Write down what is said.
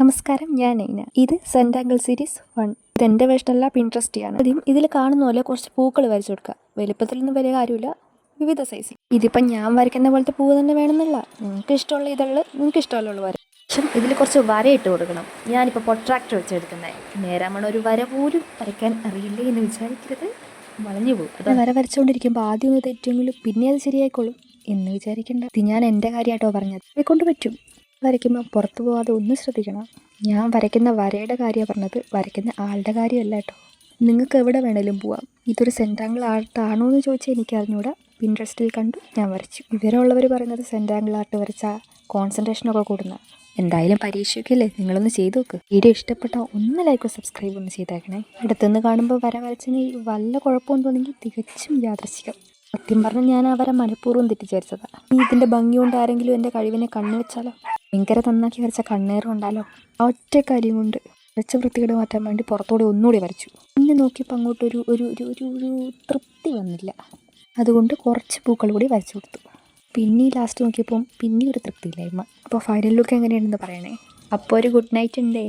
നമസ്കാരം, ഞാൻ നൈന. ഇത് സെൻറ്റാങ്കിൾ സീരീസ് 1. ഇതെൻ്റെ വേഷനല്ല, പിൻട്രസ്റ്റിയാണ്. ആദ്യം ഇതിൽ കാണുന്ന പോലെ കുറച്ച് പൂക്കൾ വരച്ചു കൊടുക്കുക. വലുപ്പത്തിലൊന്നും വലിയ കാര്യമില്ല, വിവിധ സൈസിൽ. ഇതിപ്പം ഞാൻ വരയ്ക്കുന്ന പോലത്തെ പൂവ് തന്നെ വേണമെന്നില്ല. നിങ്ങൾക്ക് ഇഷ്ടമുള്ള ഇതള് നിങ്ങൾക്ക് ഇഷ്ടമുള്ള വര. പക്ഷെ ഇതിൽ കുറച്ച് വരയിട്ട് കൊടുക്കണം. ഞാനിപ്പോൾ പൊട്രാക്ടർ വെച്ചെടുക്കുന്നത്. നേരാമണ ഒരു വര പോലും വരയ്ക്കാൻ അറിയില്ലേ എന്ന് വിചാരിക്കരുത്, വളഞ്ഞു പോകും. അത് വര വരച്ചുകൊണ്ടിരിക്കുമ്പോൾ ആദ്യം ഒന്ന് തെറ്റെങ്കിലും പിന്നെ അത് ശരിയായിക്കോളും എന്ന് വിചാരിക്കേണ്ട. ഇത് ഞാൻ എൻ്റെ കാര്യമായിട്ടോ പറഞ്ഞത്. കൊണ്ട് പറ്റും. വരയ്ക്കുമ്പോൾ പുറത്തു പോകാതെ ഒന്ന് ശ്രദ്ധിക്കണം. ഞാൻ വരയ്ക്കുന്ന വരയുടെ കാര്യമാണ് പറഞ്ഞത്, വരയ്ക്കുന്ന ആളുടെ കാര്യമല്ല കേട്ടോ. നിങ്ങൾക്ക് എവിടെ വേണേലും പോവാം. ഇതൊരു സെൻറ്റാങ്കിൾ ആർട്ടാണോ എന്ന് ചോദിച്ചാൽ എനിക്ക് അറിഞ്ഞൂടാ. പിൻട്രസ്റ്റിൽ കണ്ടു, ഞാൻ വരച്ചു. വിവരമുള്ളവർ പറയുന്നത് സെൻറ്റാങ്കിൾ ആർട്ട് വരച്ചാൽ കോൺസെൻട്രേഷനൊക്കെ കൂടുന്ന. എന്തായാലും പരീക്ഷയ്ക്കല്ലേ, നിങ്ങളൊന്ന് ചെയ്ത് നോക്ക്. വീഡിയോ ഇഷ്ടപ്പെട്ടാൽ ഒന്ന് ലൈക്കോ സബ്സ്ക്രൈബ് ഒന്ന് ചെയ്തേക്കണേ. അടുത്തുനിന്ന് കാണുമ്പോൾ വര വരച്ചതിന് വല്ല കുഴപ്പമൊന്നും തോന്നിയെങ്കിൽ തികച്ചും യാദൃശ്ചികം. സത്യം പറഞ്ഞാൽ ഞാൻ അവരെ മനഃപൂർവ്വം തെറ്റിദ്ധരിച്ചതാണ്. ഇതിൻ്റെ ഭംഗി കൊണ്ട് ആരെങ്കിലും എൻ്റെ കഴിവിനെ കണ്ണു വെച്ചാലോ? ഭയങ്കര നന്നാക്കി വരച്ച കണ്ണേറും ഉണ്ടാലോ? ആ ഒറ്റ കാര്യം കൊണ്ട് വരച്ച വൃത്തികേട് മാറ്റാൻ വേണ്ടി പുറത്തോടെ ഒന്നുകൂടി വരച്ചു. പിന്നെ നോക്കിയപ്പോൾ അങ്ങോട്ടൊരു ഒരു ഒരു ഒരു തൃപ്തി വന്നില്ല. അതുകൊണ്ട് കുറച്ച് പൂക്കൾ കൂടി വരച്ചു കൊടുത്തു. പിന്നെ ലാസ്റ്റ് നോക്കിയപ്പം പിന്നെ ഒരു തൃപ്തിയില്ലായ്മ. അപ്പോൾ ഫൈനൽ ലുക്ക് എങ്ങനെയാണെന്ന് പറയണേ. അപ്പോൾ ഒരു ഗുഡ് നൈറ്റ് ഉണ്ടേ.